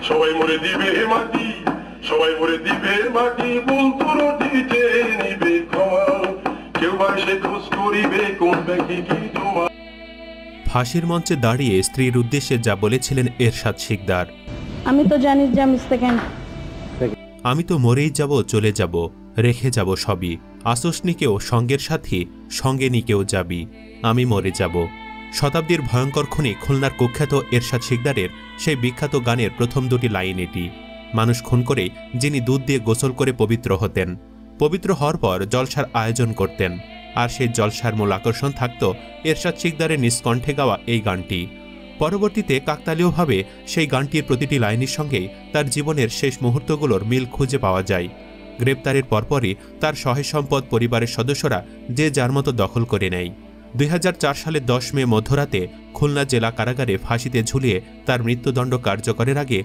সবাই মরে দিবে মাটি, সবাই মরে দিবে মাটি, বন্ধুর দিতে নিবে ক্ষমা, কেউ বা সে খোঁজ করিবে কোন ব্যক্তি কি তোমার। ফাঁসির মঞ্চে দাঁড়িয়ে স্ত্রীর উদ্দেশ্যে যা বলেছিলেন এরশাদ শিকদার, আমি তো জানি যে আমি সেকেন্ড, আমি তো মরেই যাব, চলে যাব, রেখে যাব সবই, আসসনিকেও সঙ্গের সাথী, সঙ্গে নিকেও যাবি, আমি মরে যাব। শতাব্দীর ভয়ঙ্কর খুনি খুলনার কুখ্যাত এরশাদ শিকদারের সেই বিখ্যাত গানের প্রথম দুটি লাইন এটি। মানুষ খুন করে যিনি দুধ দিয়ে গোসল করে পবিত্র হতেন, পবিত্র হওয়ার পর জলসার আয়োজন করতেন, আর সেই জলসার মূল আকর্ষণ থাকত এরশাদ শিকদারের নিষ্কণ্ঠে গাওয়া এই গানটি। পরবর্তীতে কাকতালীয়ভাবে সেই গানটির প্রতিটি লাইনের সঙ্গেই তার জীবনের শেষ মুহূর্তগুলোর মিল খুঁজে পাওয়া যায়। গ্রেপ্তারের পরপরই তার সহায় সম্পদ পরিবারের সদস্যরা যে যার মতো দখল করে নেয়। 2004 সালের 10 মে মধ্যরাতে খুলনা জেলা কারাগারে ফাঁসিতে ঝুলিয়ে তার মৃত্যুদণ্ড কার্যকরের আগে